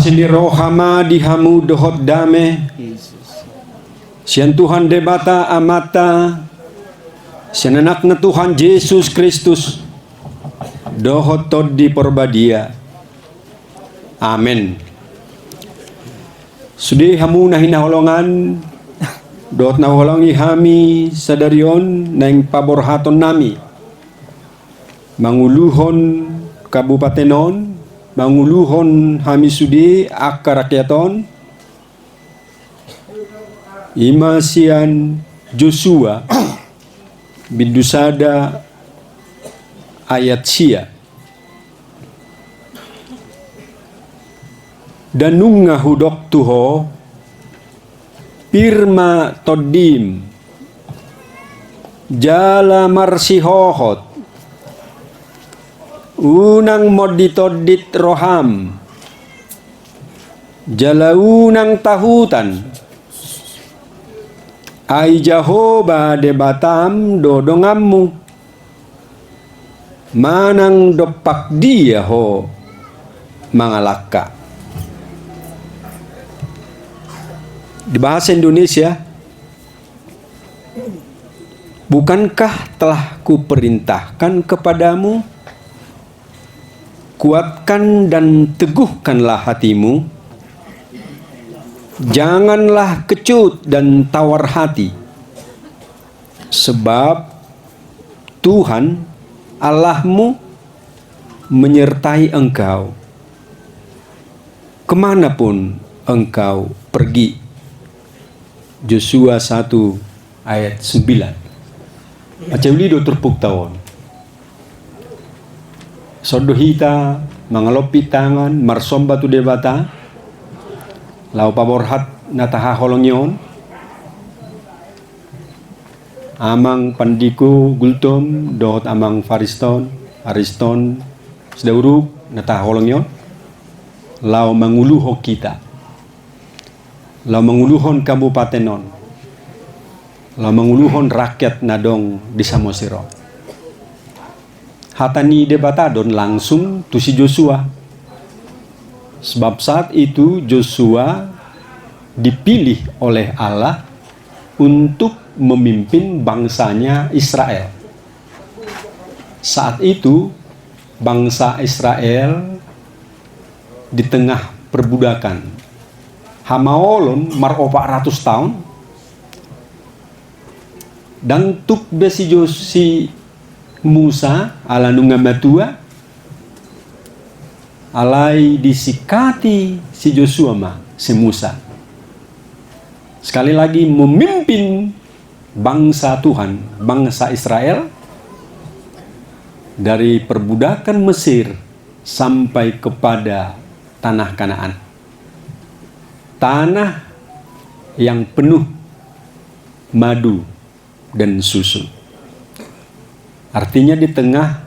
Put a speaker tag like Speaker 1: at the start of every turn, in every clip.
Speaker 1: sini rohama dihamu dohot dame. Sian Tuhan debata amata. Sian anakna Tuhan Yesus Kristus. Dohot tod di porbadia. Amin. Sudi hamu nahin holongan. Dohot na holongi hami sadarion nang paborhaton nami. Manguluhon kabupatenon. Manguluhon hami sudi akarakyaton. Imasian Joshua bidusada ayat sia danunga hudok tuho pirma todim jala marsihohot unang moditodit roham jala unang tahutan ai Jahoba debatam dodongammu manang dopak dia ho mangalaka. Di bahasa Indonesia, bukankah telah kuperintahkan kepadamu, kuatkan dan teguhkanlah hatimu, janganlah kecut dan tawar hati, sebab Tuhan Allahmu menyertai engkau kemanapun engkau pergi. Joshua 1 ayat 9. Acawli do terpuk tawon. Sodohita mangalopi tangan marsomba tu debata. Lau paborhat nataha holongyon amang pandiku gultom dohot amang fariston ariston sedauruk nataha holongyon lau manguluho kita lau manguluhon kabupatenon lau manguluhon rakyat nadong di Samosiro hatani debatadon langsung tu si Joshua. Sebab saat itu Joshua dipilih oleh Allah untuk memimpin bangsanya Israel. Saat itu bangsa Israel di tengah perbudakan. Hamaolon mar 400 tahun. Dan tuk besi Josi Musa ala nungamatua alai disikati si Joshua si Musa. Sekali lagi memimpin bangsa Tuhan, bangsa Israel dari perbudakan Mesir sampai kepada tanah Kanaan. Tanah yang penuh madu dan susu. Artinya di tengah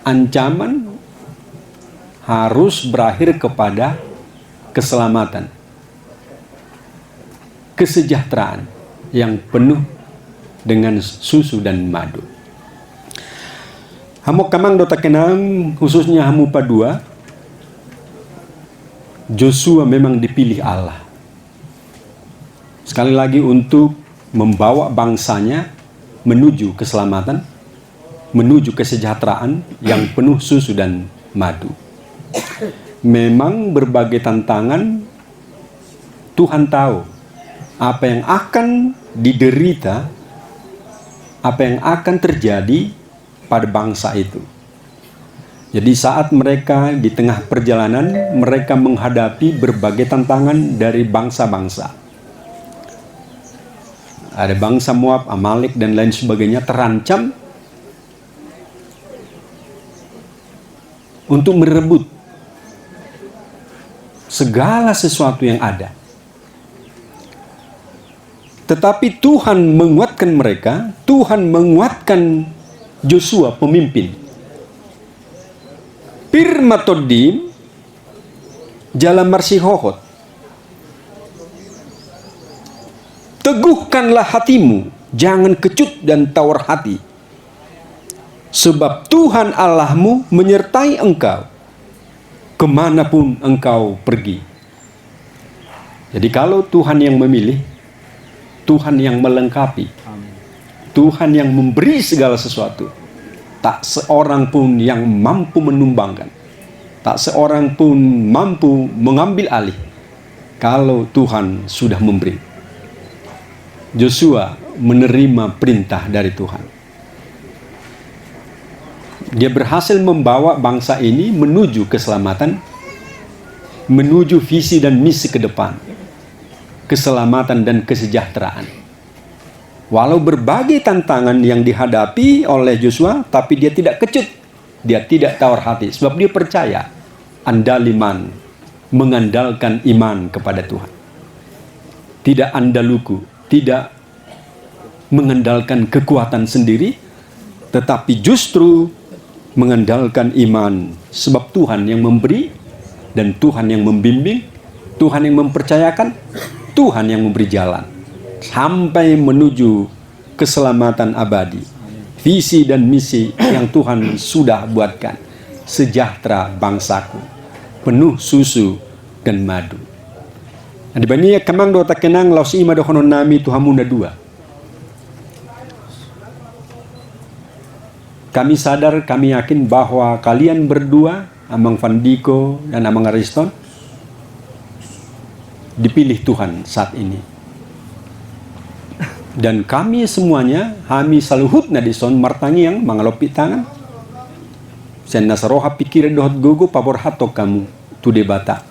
Speaker 1: ancaman harus berakhir kepada keselamatan, kesejahteraan yang penuh dengan susu dan madu. Hamok kamang dota kenang khususnya hamu padua, Joshua memang dipilih Allah. Sekali lagi untuk membawa bangsanya menuju keselamatan, menuju kesejahteraan yang penuh susu dan madu. Memang berbagai tantangan, Tuhan tahu apa yang akan diderita, apa yang akan terjadi pada bangsa itu. Jadi saat mereka di tengah perjalanan, mereka menghadapi berbagai tantangan dari bangsa-bangsa. Ada bangsa Moab, Amalek dan lain sebagainya terancam untuk merebut segala sesuatu yang ada. Tetapi Tuhan menguatkan mereka, Tuhan menguatkan Joshua pemimpin. Pirmatodim jalan marsihohot. Teguhkanlah hatimu, jangan kecut dan tawar hati. Sebab Tuhan Allahmu menyertai engkau kemanapun engkau pergi. Jadi kalau Tuhan yang memilih, Tuhan yang melengkapi, Tuhan yang memberi segala sesuatu, tak seorang pun yang mampu menumbangkan, tak seorang pun mampu mengambil alih kalau Tuhan sudah memberi. Joshua menerima perintah dari Tuhan. Dia berhasil membawa bangsa ini menuju keselamatan, menuju visi dan misi ke depan, keselamatan dan kesejahteraan. Walau berbagai tantangan yang dihadapi oleh Joshua, tapi dia tidak kecut, dia tidak tawar hati, sebab dia percaya andaliman, mengandalkan iman kepada Tuhan. Tidak andaluku, tidak mengandalkan kekuatan sendiri, tetapi justru mengandalkan iman, sebab Tuhan yang memberi dan Tuhan yang membimbing, Tuhan yang mempercayakan, Tuhan yang memberi jalan sampai menuju keselamatan abadi, visi dan misi yang Tuhan sudah buatkan. Sejahtera bangsaku, penuh susu dan madu. Adibani kamang do takenang laus ima do honon nami Tuhamunda dua. Kami sadar, kami yakin bahwa kalian berdua, Amang Fandiko dan Amang Ariston, dipilih Tuhan saat ini. Dan kami semuanya, kami saluhut na dison martangi yang mangalopi tangan. Sen nasaroha pikir dohot gogo pabor hatok kamu tu debata.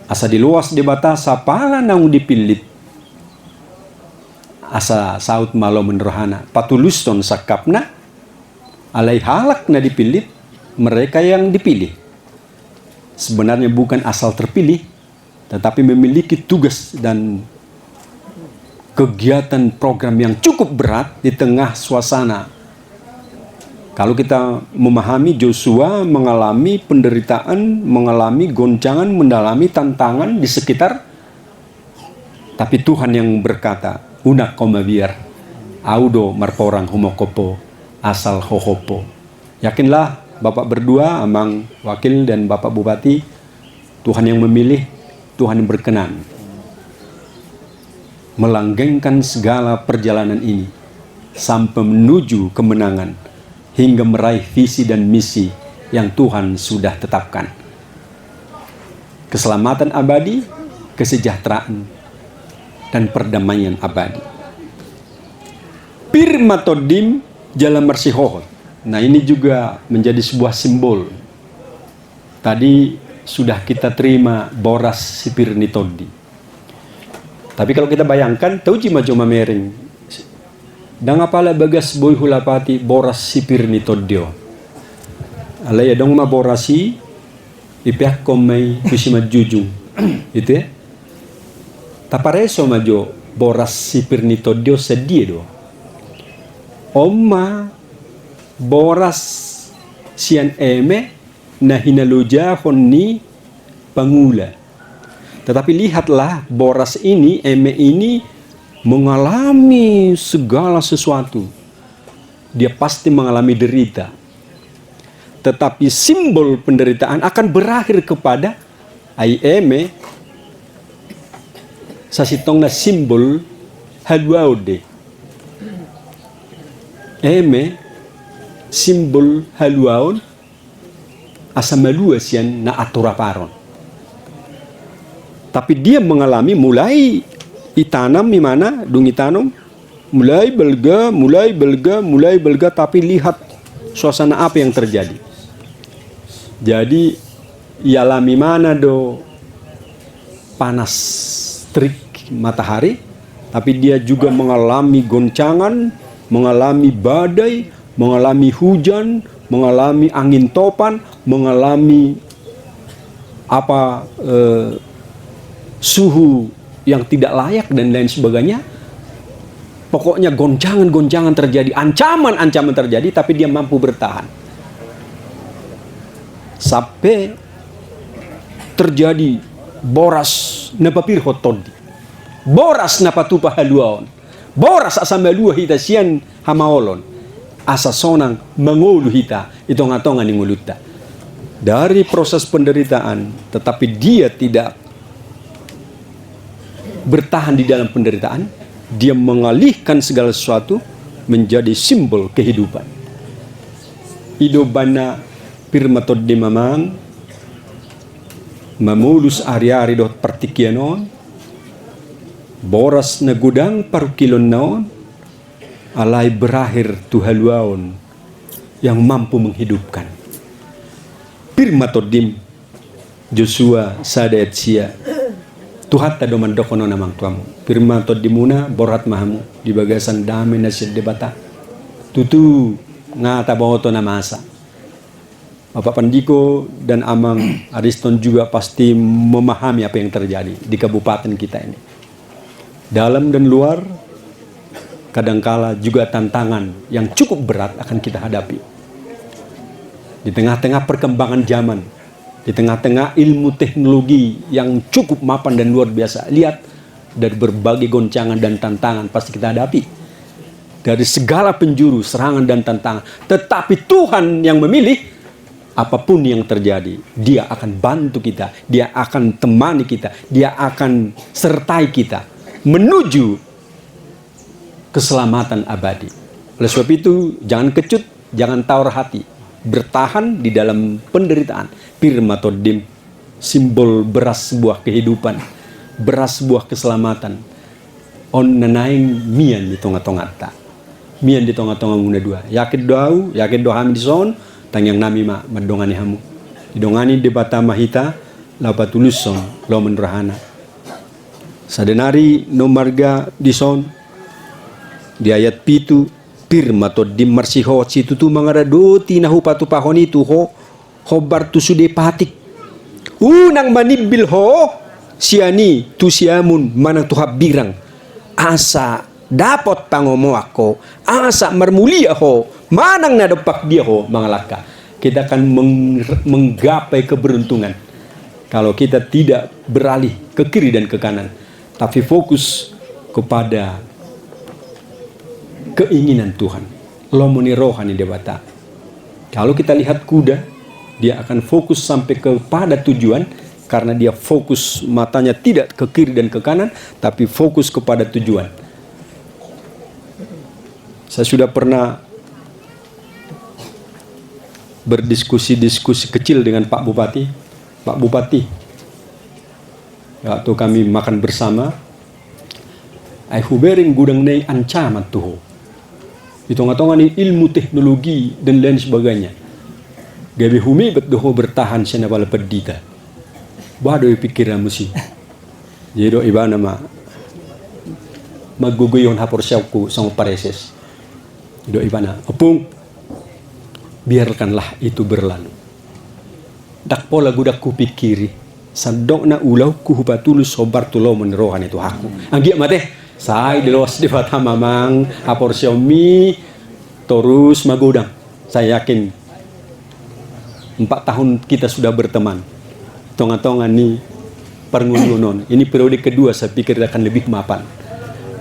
Speaker 1: Asa diluas debata sapala nang dipilit. Asa saut malo menrohana patuluston sakapna. Alai halak na dipilih, mereka yang dipilih sebenarnya bukan asal terpilih, tetapi memiliki tugas dan kegiatan program yang cukup berat di tengah suasana. Kalau kita memahami Joshua mengalami penderitaan, mengalami goncangan, mengalami tantangan di sekitar, tapi Tuhan yang berkata, unak koma biar, audo marporang homokopo, asal hohopo. Yakinlah Bapak berdua, Amang Wakil dan Bapak Bupati, Tuhan yang memilih, Tuhan yang berkenan melanggengkan segala perjalanan ini sampai menuju kemenangan hingga meraih visi dan misi yang Tuhan sudah tetapkan. Keselamatan abadi, kesejahteraan, dan perdamaian abadi. Pirmatodim Jalan Marsihohot. Nah, ini juga menjadi sebuah simbol. Tadi sudah kita terima boras sipir nitodi. Tapi kalau kita bayangkan, tahu cima cuma mering. Dan apala bagas boy hulapati boras sipir nitodio. Alay dong ma borasi ipiak komay kusima jujung. Itu ya. Tapareso majo boras sipir nitodio sedih do. Oma boras sian eme na hinaluja honni pangula. Tetapi lihatlah boras ini, eme ini mengalami segala sesuatu. Dia pasti mengalami derita. Tetapi simbol penderitaan akan berakhir kepada ai eme sasitong na simbol haluaude. Eme simbol haluaon asa malua sian na aturaparon. Tapi dia mengalami mulai itanam di mana dung itanam mulai belga tapi lihat suasana apa yang terjadi. Jadi ialami mana do panas terik matahari, tapi dia juga mengalami goncangan, mengalami badai, mengalami hujan, mengalami angin topan, mengalami suhu yang tidak layak dan lain sebagainya. Pokoknya goncangan-goncangan terjadi, ancaman-ancaman terjadi, tapi dia mampu bertahan. Sampai terjadi boras napapir hotodi. Boras napatupa haluaon. Boras asa malua hita sian hamaolon. Asa sonang mangolu hita ito ngatongan ni nguluta. dari proses penderitaan, tetapi dia tidak bertahan di dalam penderitaan, dia mengalihkan segala sesuatu menjadi simbol kehidupan. Idobana pirmatod di mamang mamulus ari-ari dot partikianon boras na gudang parukilon naon alay berakhir tuhaluaon yang mampu menghidupkan. Pirmatodim Joshua sadet sia Tuhat tado mandokono namang tuamu. Pirmatodimuna borat mahamu di bagasan damai nasid debata. Tutu ngata bawoto namasa. Bapak Pandiko dan Amang Ariston juga pasti memahami apa yang terjadi di kabupaten kita ini. Dalam dan luar, kadangkala juga tantangan yang cukup berat akan kita hadapi. Di tengah-tengah perkembangan zaman, di tengah-tengah ilmu teknologi yang cukup mapan dan luar biasa. Lihat, dari berbagai goncangan dan tantangan pasti kita hadapi. Dari segala penjuru, serangan dan tantangan. Tetapi Tuhan yang memilih, apapun yang terjadi, Dia akan bantu kita. Dia akan temani kita. Dia akan sertai kita menuju keselamatan abadi. Oleh sebab itu, jangan kecut, jangan tawar hati. Bertahan di dalam penderitaan. Pirmatodim, simbol beras sebuah kehidupan, beras sebuah keselamatan. On nanaing mian di tonga-tongata, mian di tonga-tonga muna dua. Yakin doa di son, tangyang nami madongani hamu. Didongani debata mahita, lapatulus son, lo menrahana. Sadenari no marga di son, di ayat pitu, pirmatodim marsiho situ tu mangaradoti nahu patu pahoni tu ho bartu sude patik unang manibil ho siani tu siamun manang tuhab birang asa dapat pangomo ako asa marmulia ho manang nadepak dia ho mangalaka. Kita akan menggapai keberuntungan kalau kita tidak beralih ke kiri dan ke kanan, tapi fokus kepada keinginan Tuhan. Lomoni rohani debata. Kalau kita lihat kuda, dia akan fokus sampai kepada tujuan karena dia fokus matanya tidak ke kiri dan ke kanan, tapi fokus kepada tujuan. Saya sudah pernah berdiskusi kecil dengan Pak Bupati. Pak Bupati, waktu kami makan bersama, ai hubering gudang nei ancaman tuh. Hitung-hitungan ilmu teknologi dan lain sebagainya. Gabi humi betuho bertahan sena bala pedita. Bado pikiran musi. Jadi iba nama maguguyon hapor syauku sang pareses. Do iba na opung biarkanlah itu berlalu. Dak pola gudak ku pikiri sandok na ulau ku hupatulus sobar tulo menerohan itu aku. Anggi mate saya dilos di fata mamang hapor Xiaomi terus magudang. Saya yakin 4 tahun kita sudah berteman. Tongan-tongan nih perngulunon. Ini periode kedua saya pikir akan lebih mapan.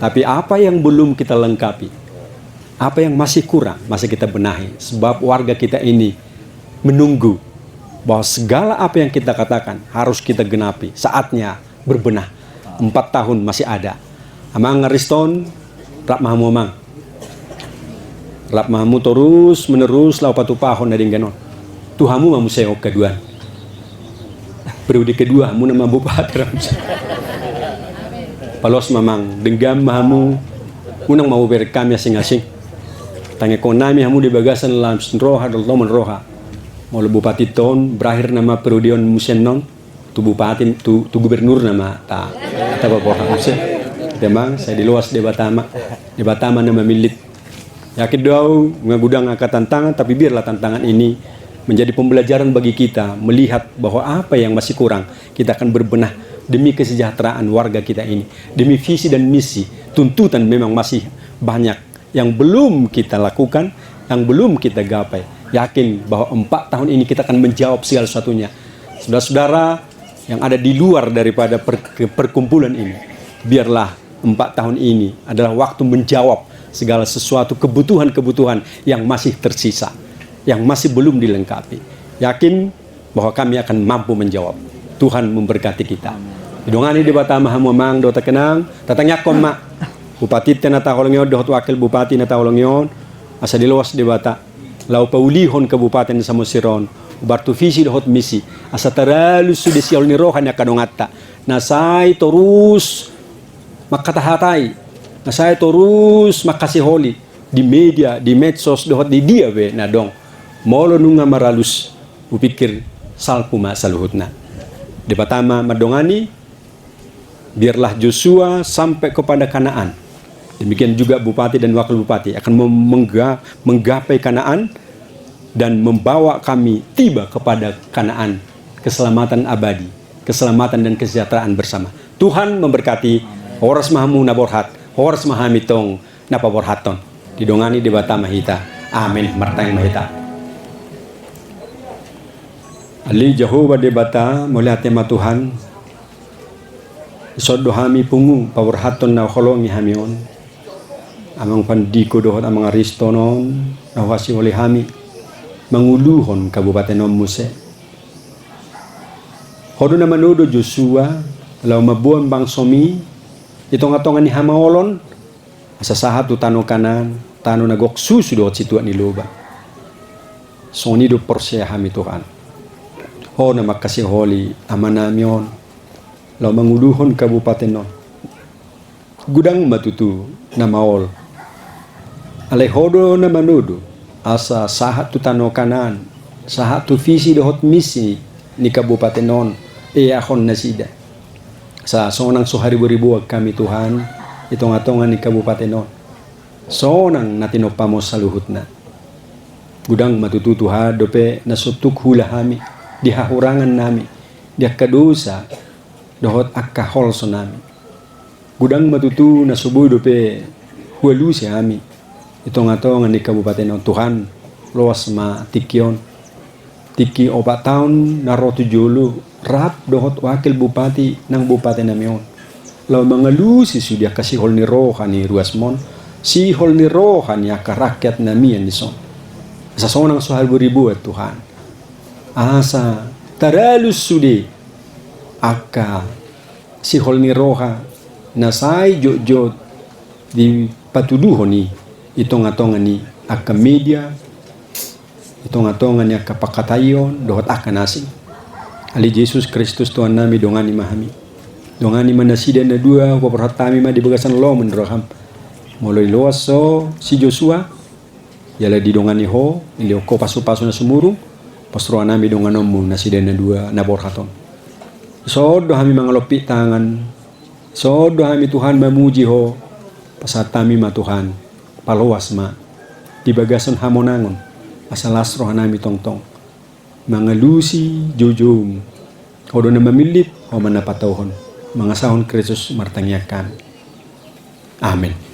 Speaker 1: Tapi apa yang belum kita lengkapi? Apa yang masih kurang? Masih kita benahi. Sebab warga kita ini menunggu bahwa segala apa yang kita katakan harus kita genapi. Saatnya berbenah. 4 tahun masih ada. Amang Ariston, rap mahamu amang. Rap mahamu terus menerus lau patupahon na dingganon. Tuhamu mamu seok kedua. Periode kedua mu nama bupati ramsa. Palos mamang denggam mahamu unang mau berekam asing-asing. Tangi konami hamu di bagasan lam roha dal loman roha. Mau bupati ton berakhir nama periode musen non tu bupati tu gubernur nama ta bapak musen. Demang saya di luas di Batama nama milit. Yakin doa ngagudang angkat tantangan, tapi biarlah tantangan ini menjadi pembelajaran bagi kita melihat bahwa apa yang masih kurang kita akan berbenah demi kesejahteraan warga kita ini, demi visi dan misi. Tuntutan memang masih banyak yang belum kita lakukan, yang belum kita gapai. Yakin bahwa 4 tahun ini kita akan menjawab segala sesuatunya. Saudara-saudara yang ada di luar daripada perkumpulan ini, biarlah 4 tahun ini adalah waktu menjawab segala sesuatu kebutuhan-kebutuhan yang masih tersisa, yang masih belum dilengkapi. Yakin bahwa kami akan mampu menjawab. Tuhan memberkati kita. Dongani di bata mahamu mang do takenang tatangnya koma bupati tena taholongyon do wakil bupati na taholongyon asa diluas di bata lau paulihon kabupaten Samosiron ubartu visi do misi asa taralu sudah siol ni rohan ya kadongata nasai terus makatahatai nasai terus makasih holi di media di medsos do di dia we na dong molo nunga maralus upikir salpuma saluhutna di batama madongani biarlah Joshua sampai kepada Kanaan. Demikian juga bupati dan wakil bupati akan menggapai Kanaan dan membawa kami tiba kepada Kanaan, keselamatan abadi, keselamatan dan kesejahteraan bersama. Tuhan memberkati. Horas mahamu naborhat, horas mahamitong napaborhaton. Didongani di bata mahita. Amin. Martang mahita. Ali Jehovah di bata melihat tema Tuhan. Sodo hami pungu pawarhaton na holongi hamion amang pandiko dohot amang aristonon na wasi oleh hami manguluhon kabupaten Muse hodo na manudo Joshua lau mabuan bang somi itong atongan ni hamaolon asa sahat tu tano kanan tano nagok susu dohot situan ni loba soni do porsia hami Tuhan ho na makasih holi amanamion lau manguluhon kabupaten non gudang matutu na maol alehodo na manudo asa sahat tu tano kanan sahat tu visi dohot misi ni kabupaten non ahon nasida sa sonang so haribu-ribu kami Tuhan itong atongan ni kabupaten non sonang natinopamos saluhutna gudang matutu Tuhan dope nasutuk hula hami dihahurangan nami dia kadosa dohot akka hol sonami gudang matutu na subuh dope huelu si ami itong atongan di kabupaten non Tuhan luas ma tikyon tiki 4 tahun na rotu julu rap dohot wakil bupati ng bupati namion law mga lusi sudia kasi hol ni roha ni ruasmon si hol ni roha ni akarakyat na miyan ni son sa sonang suhal buribu at Tuhan asa taralus sudi aka si hol ni roha nasai jojot di patuduho ni itong atongan ni aka media itong atongan ni aka pakatayon dohot aka nasi ali Jesus Kristus Tuhan nami dongani mahami dongani manasida na dua waperhatami ma di bagasan lo menroham moloi loas so si Joshua yala di dongani ho ilio ko pasu-pasu na sumurung pasruan nami donganomu nasida na dua naborhaton sodo kami mangalopi tangan sodo kami Tuhan memuji ho pasatami ma Tuhan paluas ma di bagasan hamonangon asalas roh nami tongtong mangalusi jujum hodo na mamilit ho manapatauhon mga sahon Kristus martangyakan amin.